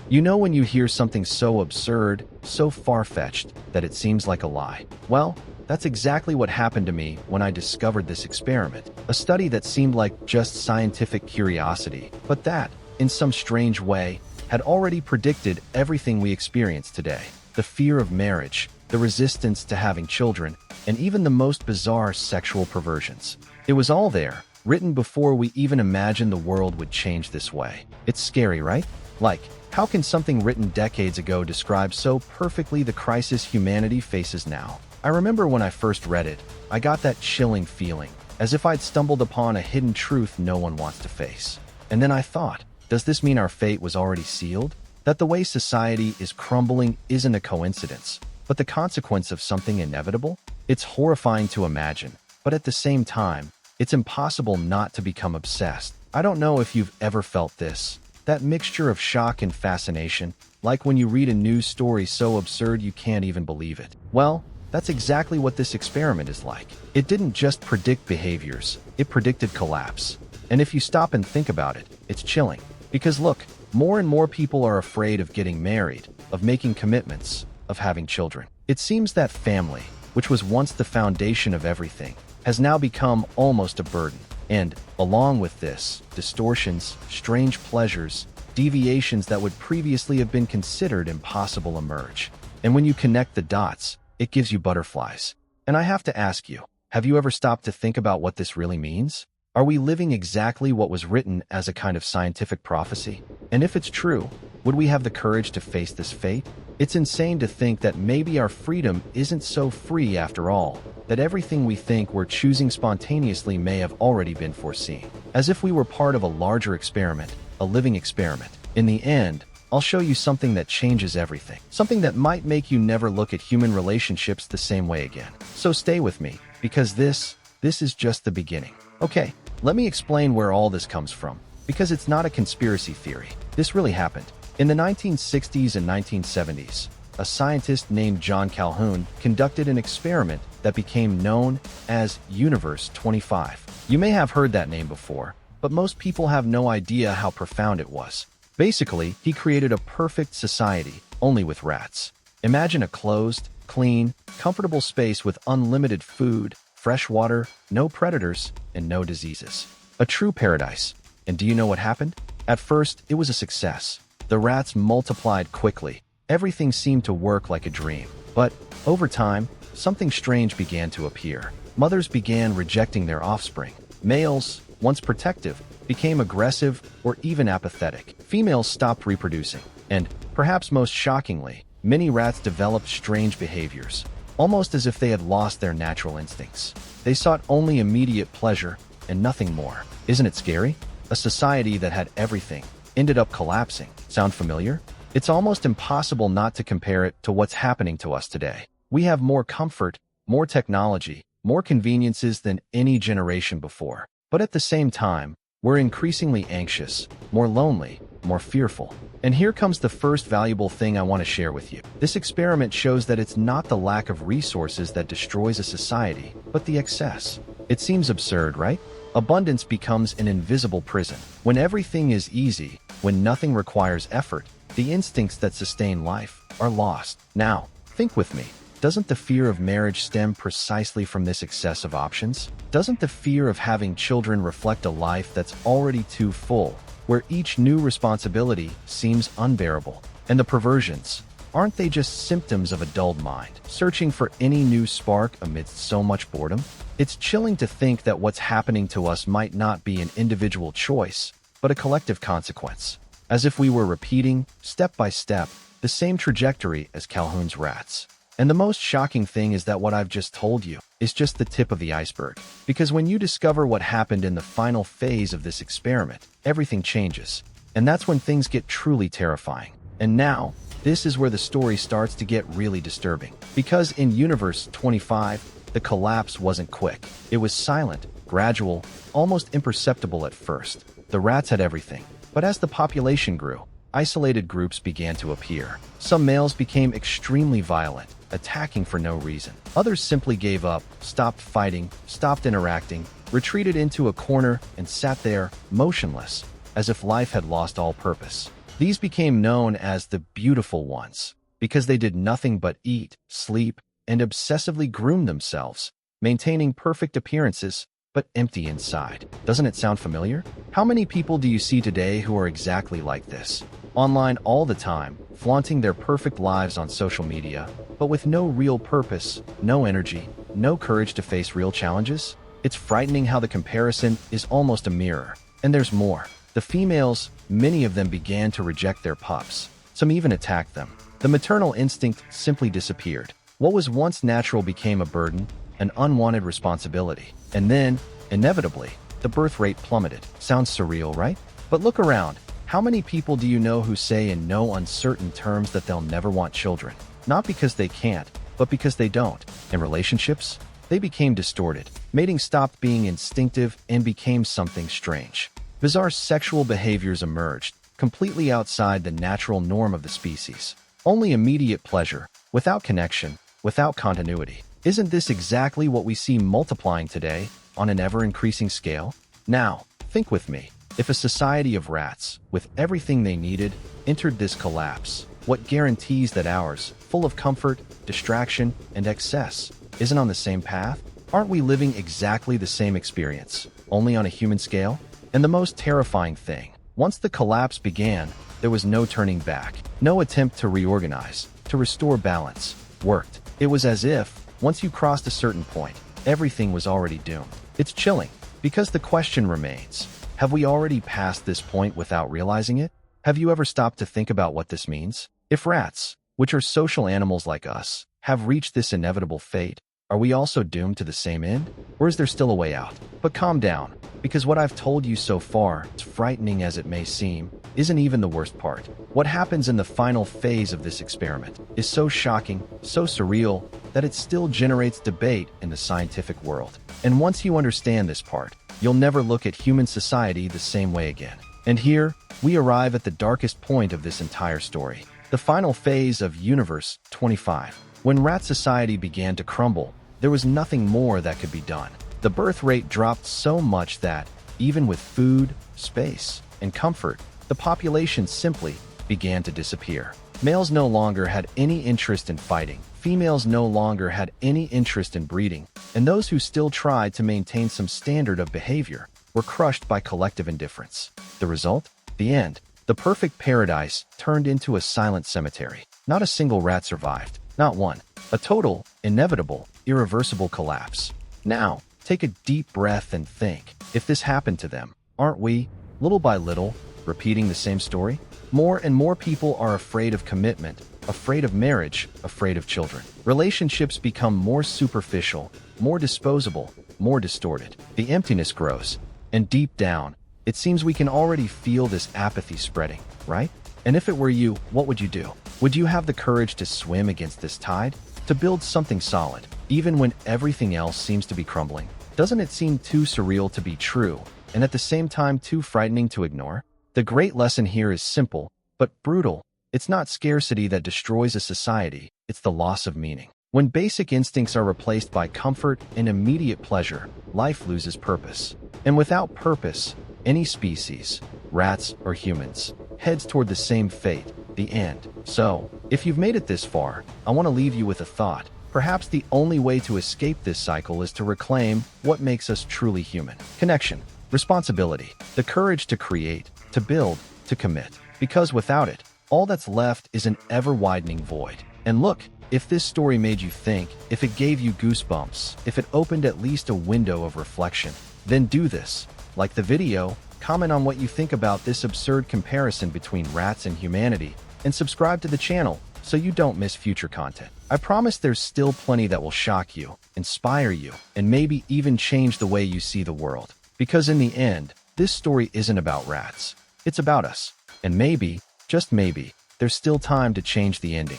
You know when you hear something so absurd, so far-fetched, that it seems like a lie? Well, that's exactly what happened to me when I discovered this experiment. A study that seemed like just scientific curiosity, but that, in some strange way, had already predicted everything we experience today. The fear of marriage, the resistance to having children, and even the most bizarre sexual perversions. It was all there, written before we even imagined the world would change this way. It's scary, right? Like, how can something written decades ago describe so perfectly the crisis humanity faces now? I remember when I first read it, I got that chilling feeling, as if I'd stumbled upon a hidden truth no one wants to face. And then I thought, does this mean our fate was already sealed? That the way society is crumbling isn't a coincidence, but the consequence of something inevitable? It's horrifying to imagine, but at the same time, it's impossible not to become obsessed. I don't know if you've ever felt this, that mixture of shock and fascination, like when you read a news story so absurd you can't even believe it. Well, that's exactly what this experiment is like. It didn't just predict behaviors, it predicted collapse. And if you stop and think about it, it's chilling. Because look, more and more people are afraid of getting married, of making commitments, of having children. It seems that family, which was once the foundation of everything, has now become almost a burden. And, along with this, distortions, strange pleasures, deviations that would previously have been considered impossible emerge. And when you connect the dots, it gives you butterflies. And I have to ask you, have you ever stopped to think about what this really means? Are we living exactly what was written as a kind of scientific prophecy? And if it's true, would we have the courage to face this fate? It's insane to think that maybe our freedom isn't so free after all, that everything we think we're choosing spontaneously may have already been foreseen. As if we were part of a larger experiment, a living experiment. In the end, I'll show you something that changes everything. Something that might make you never look at human relationships the same way again. So stay with me, because this is just the beginning. Okay, let me explain where all this comes from, because it's not a conspiracy theory. This really happened. In the 1960s and 1970s, a scientist named John Calhoun conducted an experiment that became known as Universe 25. You may have heard that name before, but most people have no idea how profound it was. Basically, he created a perfect society, only with rats. Imagine a closed, clean, comfortable space with unlimited food, fresh water, no predators, and no diseases. A true paradise. And do you know what happened? At first, it was a success. The rats multiplied quickly. Everything seemed to work like a dream. But over time, something strange began to appear. Mothers began rejecting their offspring. Males, once protective, became aggressive or even apathetic. Females stopped reproducing. And, perhaps most shockingly, many rats developed strange behaviors, almost as if they had lost their natural instincts. They sought only immediate pleasure and nothing more. Isn't it scary? A society that had everything ended up collapsing. Sound familiar? It's almost impossible not to compare it to what's happening to us today. We have more comfort, more technology, more conveniences than any generation before. But at the same time, we're increasingly anxious, more lonely, more fearful. And here comes the first valuable thing I want to share with you. This experiment shows that it's not the lack of resources that destroys a society, but the excess. It seems absurd, right? Abundance becomes an invisible prison. When everything is easy, when nothing requires effort, the instincts that sustain life are lost. Now, think with me. Doesn't the fear of marriage stem precisely from this excess of options? Doesn't the fear of having children reflect a life that's already too full, where each new responsibility seems unbearable? And the perversions, aren't they just symptoms of a dulled mind, searching for any new spark amidst so much boredom? It's chilling to think that what's happening to us might not be an individual choice, but a collective consequence, as if we were repeating, step by step, the same trajectory as Calhoun's rats. And the most shocking thing is that what I've just told you is just the tip of the iceberg. Because when you discover what happened in the final phase of this experiment, everything changes. And that's when things get truly terrifying. And now, this is where the story starts to get really disturbing. Because in Universe 25, the collapse wasn't quick. It was silent, gradual, almost imperceptible at first. The rats had everything. But as the population grew, isolated groups began to appear. Some males became extremely violent, attacking for no reason. Others simply gave up, stopped fighting, stopped interacting, retreated into a corner, and sat there, motionless, as if life had lost all purpose. These became known as the beautiful ones because they did nothing but eat, sleep, and obsessively groom themselves, maintaining perfect appearances but empty inside. Doesn't it sound familiar? How many people do you see today who are exactly like this? Online all the time, flaunting their perfect lives on social media, but with no real purpose, no energy, no courage to face real challenges? It's frightening how the comparison is almost a mirror. And there's more. The females, many of them began to reject their pups. Some even attacked them. The maternal instinct simply disappeared. What was once natural became a burden, an unwanted responsibility. And then, inevitably, the birth rate plummeted. Sounds surreal, right? But look around. How many people do you know who say in no uncertain terms that they'll never want children? Not because they can't, but because they don't. In relationships, they became distorted. Mating stopped being instinctive and became something strange. Bizarre sexual behaviors emerged, completely outside the natural norm of the species. Only immediate pleasure, without connection, without continuity. Isn't this exactly what we see multiplying today on an ever-increasing scale? Now, think with me. If a society of rats, with everything they needed, entered this collapse, what guarantees that ours, full of comfort, distraction, and excess, isn't on the same path? Aren't we living exactly the same experience, only on a human scale? And the most terrifying thing, once the collapse began, there was no turning back. No attempt to reorganize, to restore balance, worked. It was as if, once you crossed a certain point, everything was already doomed. It's chilling, because the question remains, have we already passed this point without realizing it? Have you ever stopped to think about what this means? If rats, which are social animals like us, have reached this inevitable fate, are we also doomed to the same end? Or is there still a way out? But calm down, because what I've told you so far, as frightening as it may seem, isn't even the worst part. What happens in the final phase of this experiment is so shocking, so surreal, that it still generates debate in the scientific world. And once you understand this part, you'll never look at human society the same way again. And here, we arrive at the darkest point of this entire story. The final phase of Universe 25. When rat society began to crumble, there was nothing more that could be done. The birth rate dropped so much that, even with food, space, and comfort, the population simply began to disappear. Males no longer had any interest in fighting, females no longer had any interest in breeding, and those who still tried to maintain some standard of behavior were crushed by collective indifference. The result? The end. The perfect paradise turned into a silent cemetery. Not a single rat survived. Not one. A total, inevitable, irreversible collapse. Now, take a deep breath and think, if this happened to them, aren't we, little by little, repeating the same story? More and more people are afraid of commitment, afraid of marriage, afraid of children. Relationships become more superficial, more disposable, more distorted. The emptiness grows, and deep down, it seems we can already feel this apathy spreading, right? And if it were you, what would you do? Would you have the courage to swim against this tide? To build something solid, even when everything else seems to be crumbling? Doesn't it seem too surreal to be true, and at the same time too frightening to ignore? The great lesson here is simple, but brutal. It's not scarcity that destroys a society, it's the loss of meaning. When basic instincts are replaced by comfort and immediate pleasure, life loses purpose. And without purpose, any species, rats or humans, heads toward the same fate, the end. So, if you've made it this far, I want to leave you with a thought. Perhaps the only way to escape this cycle is to reclaim what makes us truly human. Connection, responsibility, the courage to create, to build, to commit. Because without it, all that's left is an ever-widening void. And look, if this story made you think, if it gave you goosebumps, if it opened at least a window of reflection, then do this. Like the video, comment on what you think about this absurd comparison between rats and humanity, and subscribe to the channel so you don't miss future content. I promise there's still plenty that will shock you, inspire you, and maybe even change the way you see the world. Because in the end, this story isn't about rats. It's about us. And maybe, just maybe, there's still time to change the ending.